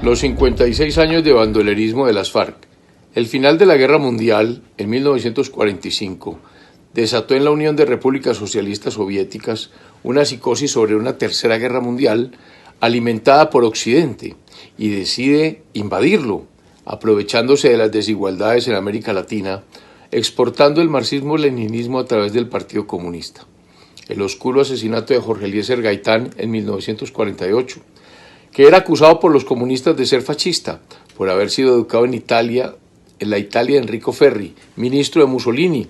Los 56 años de bandolerismo de las FARC. El final de la Guerra Mundial, en 1945, desató en la Unión de Repúblicas Socialistas Soviéticas una psicosis sobre una tercera guerra mundial alimentada por Occidente y decide invadirlo, aprovechándose de las desigualdades en América Latina, exportando el marxismo-leninismo a través del Partido Comunista. El oscuro asesinato de Jorge Eliezer Gaitán en 1948, que era acusado por los comunistas de ser fascista, por haber sido educado en la Italia de Enrico Ferri, ministro de Mussolini,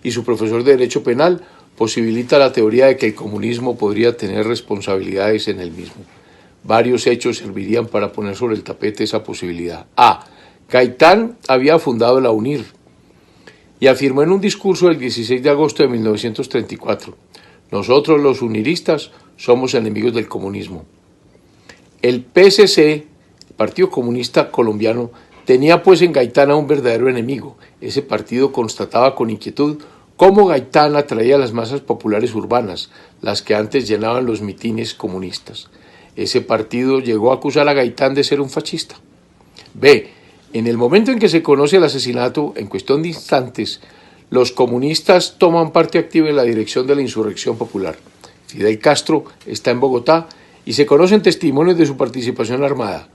y su profesor de Derecho Penal, posibilita la teoría de que el comunismo podría tener responsabilidades en el mismo. Varios hechos servirían para poner sobre el tapete esa posibilidad. A. Gaitán había fundado la UNIR y afirmó en un discurso del 16 de agosto de 1934, nosotros los uniristas somos enemigos del comunismo. El PSC, el Partido Comunista Colombiano, tenía pues en Gaitán a un verdadero enemigo. Ese partido constataba con inquietud cómo Gaitán atraía a las masas populares urbanas, las que antes llenaban los mitines comunistas. Ese partido llegó a acusar a Gaitán de ser un fascista. B. En el momento en que se conoce el asesinato, en cuestión de instantes, los comunistas toman parte activa en la dirección de la insurrección popular. Fidel Castro está en Bogotá y se conocen testimonios de su participación armada.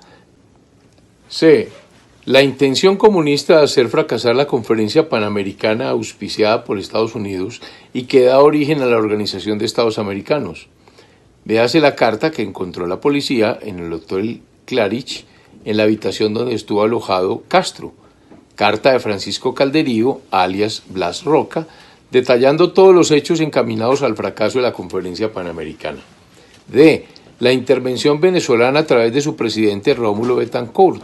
C. La intención comunista de hacer fracasar la Conferencia Panamericana auspiciada por Estados Unidos y que da origen a la Organización de Estados Americanos. Véase la carta que encontró la policía en el Hotel Claridge, en la habitación donde estuvo alojado Castro. Carta de Francisco Calderío, alias Blas Roca, detallando todos los hechos encaminados al fracaso de la Conferencia Panamericana. D. La intervención venezolana a través de su presidente Rómulo Betancourt,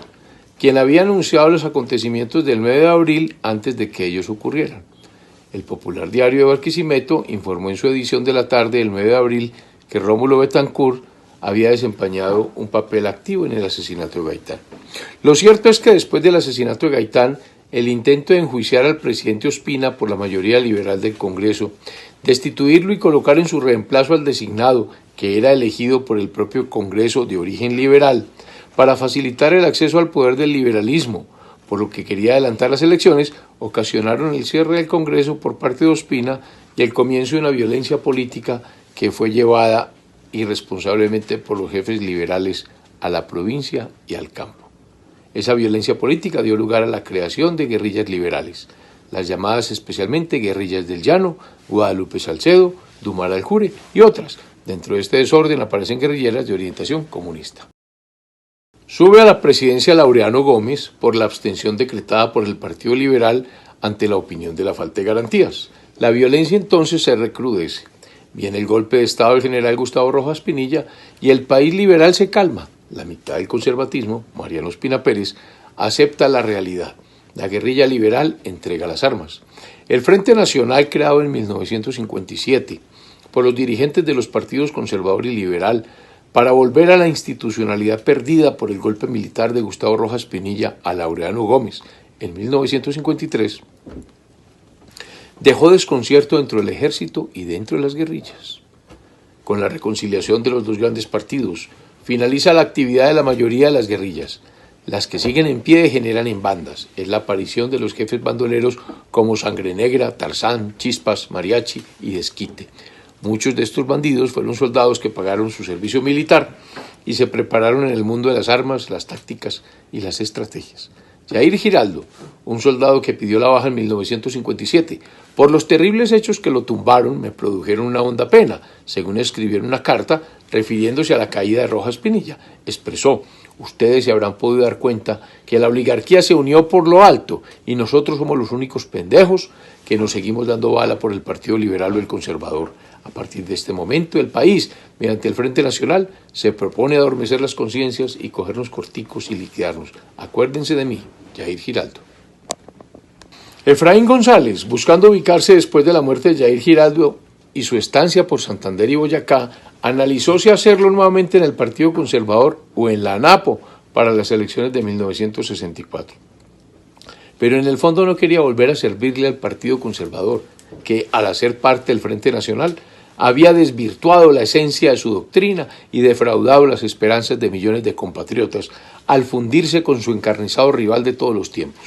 quien había anunciado los acontecimientos del 9 de abril antes de que ellos ocurrieran. El popular diario de Barquisimeto informó en su edición de la tarde del 9 de abril que Rómulo Betancourt había desempeñado un papel activo en el asesinato de Gaitán. Lo cierto es que después del asesinato de Gaitán, el intento de enjuiciar al presidente Ospina por la mayoría liberal del Congreso, destituirlo y colocar en su reemplazo al designado, que era elegido por el propio Congreso de origen liberal, para facilitar el acceso al poder del liberalismo, por lo que quería adelantar las elecciones, ocasionaron el cierre del Congreso por parte de Ospina y el comienzo de una violencia política que fue llevada irresponsablemente por los jefes liberales a la provincia y al campo. Esa violencia política dio lugar a la creación de guerrillas liberales, las llamadas especialmente guerrillas del Llano, Guadalupe Salcedo, Dumar Aljure y otras. Dentro de este desorden aparecen guerrilleras de orientación comunista. Sube a la presidencia Laureano Gómez por la abstención decretada por el Partido Liberal ante la opinión de la falta de garantías. La violencia entonces se recrudece. Viene el golpe de Estado del general Gustavo Rojas Pinilla y el país liberal se calma. La mitad del conservatismo, Mariano Ospina Pérez, acepta la realidad. La guerrilla liberal entrega las armas. El Frente Nacional, creado en 1957 por los dirigentes de los partidos conservador y liberal, para volver a la institucionalidad perdida por el golpe militar de Gustavo Rojas Pinilla a Laureano Gómez en 1953, dejó desconcierto dentro del ejército y dentro de las guerrillas. Con la reconciliación de los dos grandes partidos, finaliza la actividad de la mayoría de las guerrillas. Las que siguen en pie degeneran en bandas. Es la aparición de los jefes bandoleros como Sangre Negra, Tarzán, Chispas, Mariachi y Desquite. Muchos de estos bandidos fueron soldados que pagaron su servicio militar y se prepararon en el mundo de las armas, las tácticas y las estrategias. Jair Giraldo, un soldado que pidió la baja en 1957, por los terribles hechos que lo tumbaron me produjeron una honda pena, según escribió en una carta refiriéndose a la caída de Rojas Pinilla. Expresó, ustedes se habrán podido dar cuenta que la oligarquía se unió por lo alto y nosotros somos los únicos pendejos que nos seguimos dando bala por el Partido Liberal o el Conservador. A partir de este momento, el país, mediante el Frente Nacional, se propone adormecer las conciencias y cogernos corticos y liquidarnos. Acuérdense de mí, Jair Giraldo. Efraín González, buscando ubicarse después de la muerte de Jair Giraldo y su estancia por Santander y Boyacá, analizó si hacerlo nuevamente en el Partido Conservador o en la ANAPO para las elecciones de 1964. Pero en el fondo no quería volver a servirle al Partido Conservador, que al hacer parte del Frente Nacional había desvirtuado la esencia de su doctrina y defraudado las esperanzas de millones de compatriotas al fundirse con su encarnizado rival de todos los tiempos.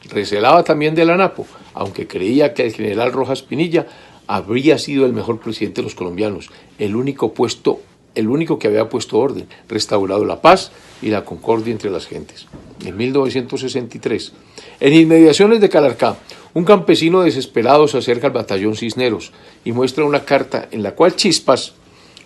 Recelaba también de la Napo, aunque creía que el general Rojas Pinilla habría sido el mejor presidente de los colombianos, el único que había puesto orden, restaurado la paz y la concordia entre las gentes. En 1963, en inmediaciones de Calarcá, un campesino desesperado se acerca al batallón Cisneros y muestra una carta en la cual Chispas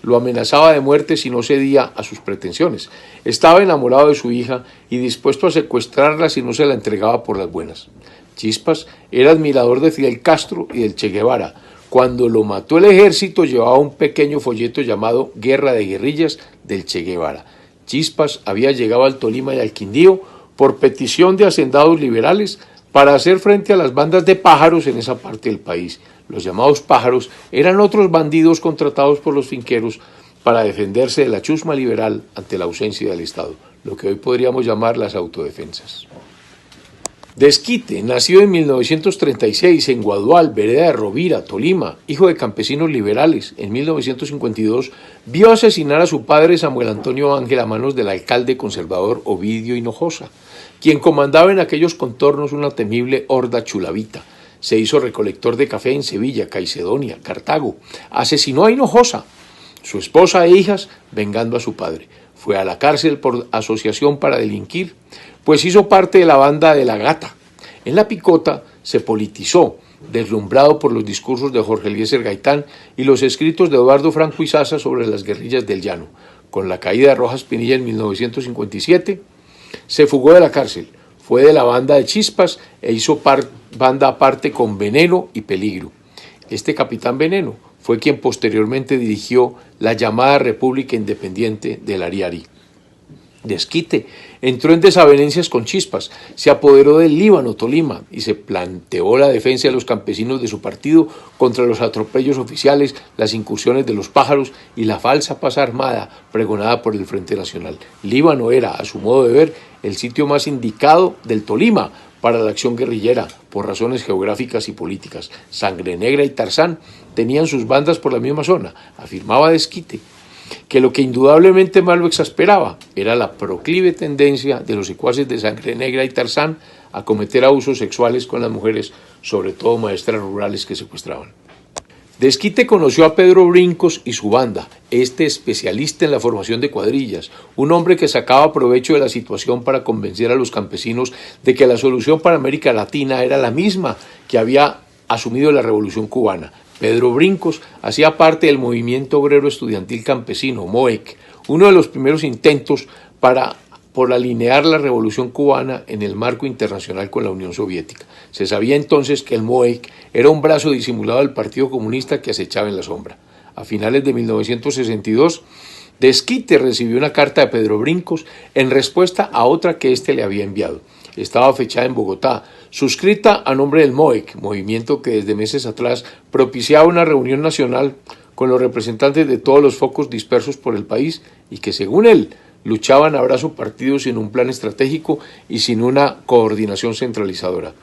lo amenazaba de muerte si no cedía a sus pretensiones. Estaba enamorado de su hija y dispuesto a secuestrarla si no se la entregaba por las buenas. Chispas era admirador de Fidel Castro y del Che Guevara. Cuando lo mató el ejército, llevaba un pequeño folleto llamado Guerra de Guerrillas del Che Guevara. Chispas había llegado al Tolima y al Quindío por petición de hacendados liberales para hacer frente a las bandas de pájaros en esa parte del país. Los llamados pájaros eran otros bandidos contratados por los finqueros para defenderse de la chusma liberal ante la ausencia del Estado, lo que hoy podríamos llamar las autodefensas. Desquite, nacido en 1936 en Guadual, vereda de Rovira, Tolima, hijo de campesinos liberales, en 1952 vio asesinar a su padre Samuel Antonio Ángel a manos del alcalde conservador Ovidio Hinojosa, quien comandaba en aquellos contornos una temible horda chulavita. Se hizo recolector de café en Sevilla, Caicedonia, Cartago. Asesinó a Hinojosa, su esposa e hijas, vengando a su padre. Fue a la cárcel por asociación para delinquir, pues hizo parte de la banda de La Gata. En La Picota se politizó, deslumbrado por los discursos de Jorge Eliezer Gaitán y los escritos de Eduardo Franco Izaza sobre las guerrillas del llano. Con la caída de Rojas Pinilla en 1957, se fugó de la cárcel, fue de la banda de Chispas e hizo banda aparte con Veneno y Peligro. Este capitán Veneno fue quien posteriormente dirigió la llamada República Independiente del Ariari. Desquite entró en desavenencias con Chispas, se apoderó del Líbano, Tolima, y se planteó la defensa de los campesinos de su partido contra los atropellos oficiales, las incursiones de los pájaros y la falsa paz armada pregonada por el Frente Nacional. Líbano era, a su modo de ver, el sitio más indicado del Tolima para la acción guerrillera, por razones geográficas y políticas. Sangre Negra y Tarzán tenían sus bandas por la misma zona, afirmaba Desquite, que lo que indudablemente más lo exasperaba era la proclive tendencia de los secuaces de Sangre Negra y Tarzán a cometer abusos sexuales con las mujeres, sobre todo maestras rurales que secuestraban. Desquite conoció a Pedro Brincos y su banda, especialista en la formación de cuadrillas, un hombre que sacaba provecho de la situación para convencer a los campesinos de que la solución para América Latina era la misma que había asumido la Revolución Cubana. Pedro Brincos hacía parte del movimiento obrero estudiantil campesino, MOEC, uno de los primeros intentos por alinear la Revolución Cubana en el marco internacional con la Unión Soviética. Se sabía entonces que el MOEC era un brazo disimulado del Partido Comunista que acechaba en la sombra. A finales de 1962, Desquite recibió una carta de Pedro Brincos en respuesta a otra que éste le había enviado. Estaba fechada en Bogotá, suscrita a nombre del MOEC, movimiento que desde meses atrás propiciaba una reunión nacional con los representantes de todos los focos dispersos por el país y que, según él, luchaban a brazo partido sin un plan estratégico y sin una coordinación centralizadora.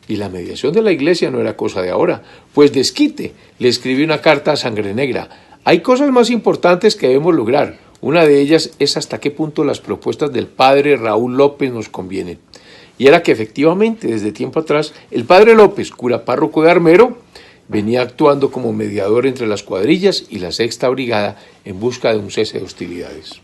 Y la mediación de la Iglesia no era cosa de ahora, pues Desquite le escribió una carta a Sangre Negra. Hay cosas más importantes que debemos lograr. Una de ellas es hasta qué punto las propuestas del padre Raúl López nos convienen. Y era que efectivamente, desde tiempo atrás, el padre López, cura párroco de Armero, venía actuando como mediador entre las cuadrillas y la Sexta Brigada en busca de un cese de hostilidades.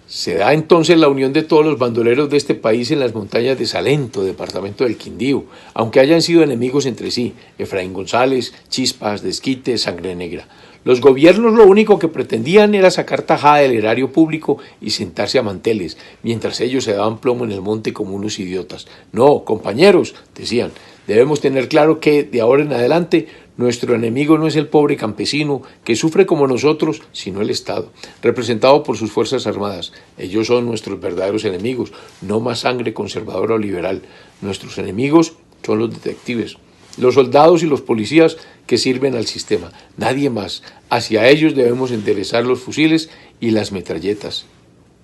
Se da entonces la unión de todos los bandoleros de este país en las montañas de Salento, departamento del Quindío, aunque hayan sido enemigos entre sí, Efraín González, Chispas, Desquite, Sangre Negra. Los gobiernos lo único que pretendían era sacar tajada del erario público y sentarse a manteles, mientras ellos se daban plomo en el monte como unos idiotas. No, compañeros, decían, debemos tener claro que, de ahora en adelante, nuestro enemigo no es el pobre campesino que sufre como nosotros, sino el Estado, representado por sus fuerzas armadas. Ellos son nuestros verdaderos enemigos, no más sangre conservadora o liberal. Nuestros enemigos son los detectives, los soldados y los policías que sirven al sistema, nadie más. Hacia ellos debemos enderezar los fusiles y las metralletas,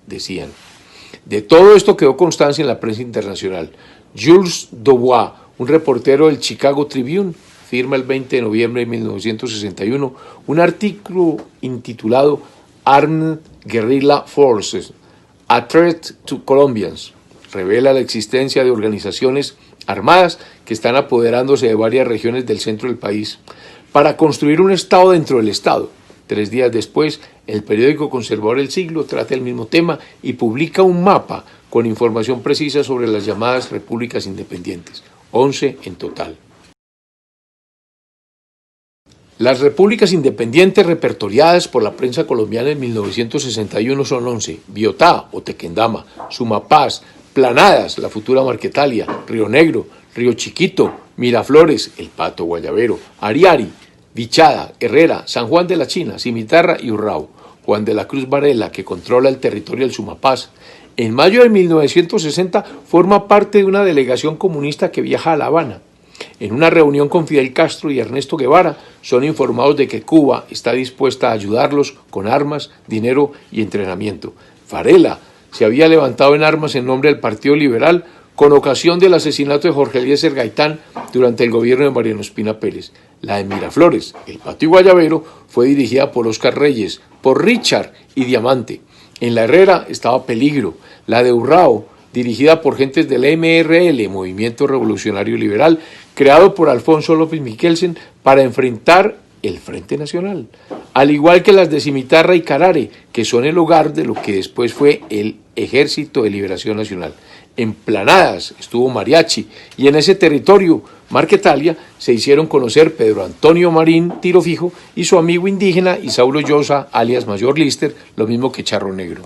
decían. De todo esto quedó constancia en la prensa internacional. Jules Dubois, un reportero del Chicago Tribune, firma el 20 de noviembre de 1961 un artículo intitulado Armed Guerrilla Forces, a Threat to Colombians. Revela la existencia de organizaciones armadas que están apoderándose de varias regiones del centro del país para construir un Estado dentro del Estado. 3 días después, el periódico conservador El Siglo trata el mismo tema y publica un mapa con información precisa sobre las llamadas repúblicas independientes, 11 en total. Las repúblicas independientes repertoriadas por la prensa colombiana en 1961 son 11: Biotá o Tequendama, Sumapaz, Planadas, la futura Marquetalia, Río Negro, Río Chiquito, Miraflores, El Pato Guayabero, Ariari, Vichada, Herrera, San Juan de la China, Cimitarra y Urrao. Juan de la Cruz Varela, que controla el territorio del Sumapaz. En mayo de 1960 forma parte de una delegación comunista que viaja a La Habana. En una reunión con Fidel Castro y Ernesto Guevara, son informados de que Cuba está dispuesta a ayudarlos con armas, dinero y entrenamiento. Varela se había levantado en armas en nombre del Partido Liberal con ocasión del asesinato de Jorge Eliezer Gaitán durante el gobierno de Mariano Ospina Pérez. La de Miraflores, El Pato y Guayabero, fue dirigida por Oscar Reyes, por Richard y Diamante. En la Herrera estaba Peligro. La de Urrao, dirigida por gentes del MRL, Movimiento Revolucionario Liberal, creado por Alfonso López Michelsen para enfrentar el Frente Nacional, al igual que las de Cimitarra y Carare, que son el hogar de lo que después fue el Ejército de Liberación Nacional. En Planadas estuvo Mariachi y en ese territorio, Marquetalia, se hicieron conocer Pedro Antonio Marín, tiro fijo, y su amigo indígena Isauro Llosa, alias Mayor Lister, lo mismo que Charro Negro.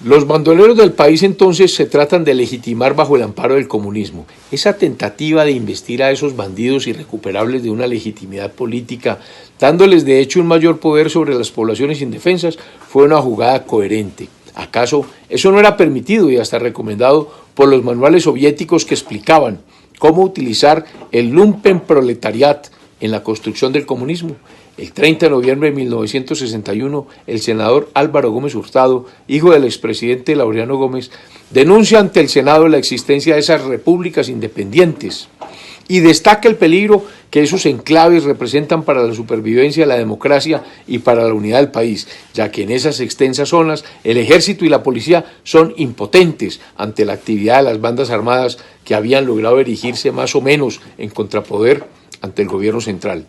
Los bandoleros del país entonces se tratan de legitimar bajo el amparo del comunismo. Esa tentativa de investir a esos bandidos irrecuperables de una legitimidad política, dándoles de hecho un mayor poder sobre las poblaciones indefensas, fue una jugada coherente. ¿Acaso eso no era permitido y hasta recomendado por los manuales soviéticos que explicaban cómo utilizar el lumpenproletariat en la construcción del comunismo? El 30 de noviembre de 1961, el senador Álvaro Gómez Hurtado, hijo del expresidente Laureano Gómez, denuncia ante el Senado la existencia de esas repúblicas independientes y destaca el peligro que esos enclaves representan para la supervivencia de la democracia y para la unidad del país, ya que en esas extensas zonas el ejército y la policía son impotentes ante la actividad de las bandas armadas que habían logrado erigirse más o menos en contrapoder ante el gobierno central.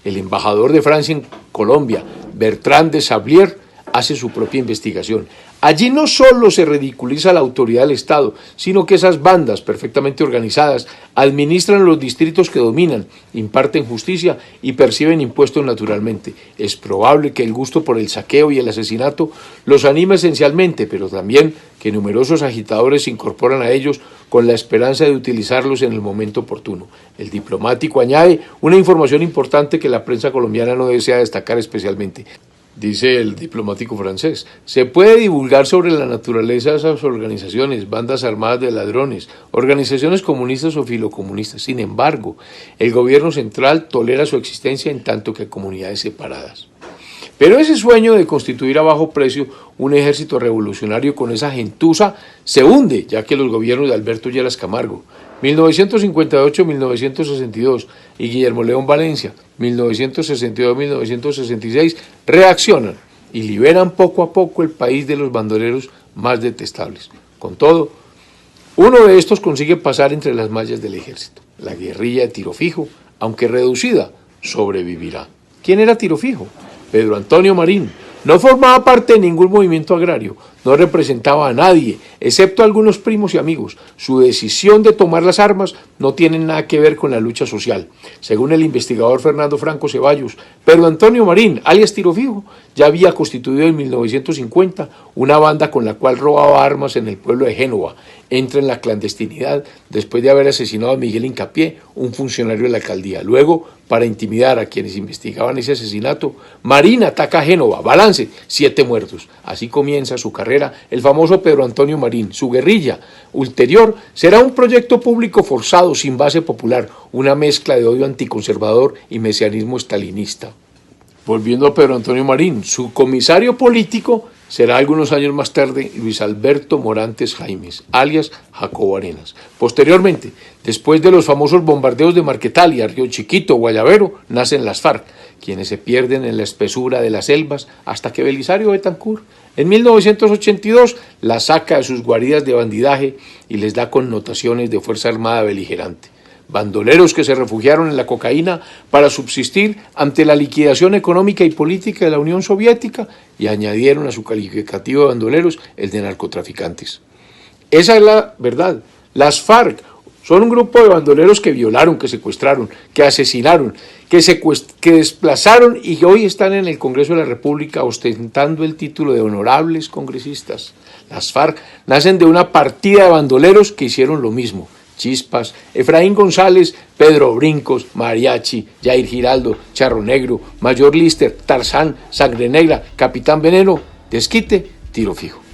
El embajador de Francia en Colombia, Bertrand de Sablier, hace su propia investigación. Allí no solo se ridiculiza la autoridad del Estado, sino que esas bandas perfectamente organizadas administran los distritos que dominan, imparten justicia y perciben impuestos naturalmente. Es probable que el gusto por el saqueo y el asesinato los anime esencialmente, pero también que numerosos agitadores se incorporan a ellos con la esperanza de utilizarlos en el momento oportuno. El diplomático añade una información importante que la prensa colombiana no desea destacar especialmente. Dice el diplomático francés, se puede divulgar sobre la naturaleza de esas organizaciones, bandas armadas de ladrones, organizaciones comunistas o filocomunistas. Sin embargo, el gobierno central tolera su existencia en tanto que comunidades separadas. Pero ese sueño de constituir a bajo precio un ejército revolucionario con esa gentuza se hunde, ya que los gobiernos de Alberto Lleras Camargo, 1958-1962, y Guillermo León Valencia, 1962-1966, reaccionan y liberan poco a poco el país de los bandoleros más detestables. Con todo, uno de estos consigue pasar entre las mallas del ejército. La guerrilla de Tiro Fijo, aunque reducida, sobrevivirá. ¿Quién era Tiro Fijo? Pedro Antonio Marín. No formaba parte de ningún movimiento agrario, no representaba a nadie, excepto a algunos primos y amigos. Su decisión de tomar las armas no tiene nada que ver con la lucha social. Según el investigador Fernando Franco Ceballos, Pedro Antonio Marín, alias Tiro Fijo, ya había constituido en 1950 una banda con la cual robaba armas en el pueblo de Génova. Entra en la clandestinidad después de haber asesinado a Miguel Hincapié, un funcionario de la alcaldía. Luego, para intimidar a quienes investigaban ese asesinato, Marín ataca a Génova, balance, 7 muertos. Así comienza su carrera el famoso Pedro Antonio Marín. Su guerrilla ulterior será un proyecto público forzado sin base popular, una mezcla de odio anticonservador y mesianismo estalinista. Volviendo a Pedro Antonio Marín, su comisario político será algunos años más tarde Luis Alberto Morantes Jaimes, alias Jacobo Arenas. Posteriormente, después de los famosos bombardeos de Marquetalia, Río Chiquito, Guayabero, nacen las FARC, quienes se pierden en la espesura de las selvas hasta que Belisario Betancur, en 1982, las saca de sus guaridas de bandidaje y les da connotaciones de Fuerza Armada beligerante. Bandoleros que se refugiaron en la cocaína para subsistir ante la liquidación económica y política de la Unión Soviética y añadieron a su calificativo de bandoleros el de narcotraficantes. Esa es la verdad. Las FARC son un grupo de bandoleros que violaron, que secuestraron, que asesinaron, que desplazaron y que hoy están en el Congreso de la República ostentando el título de honorables congresistas. Las FARC nacen de una partida de bandoleros que hicieron lo mismo. Chispas, Efraín González, Pedro Brincos, Mariachi, Jair Giraldo, Charro Negro, Mayor Lister, Tarzán, Sangre Negra, Capitán Veneno, Desquite, Tiro Fijo.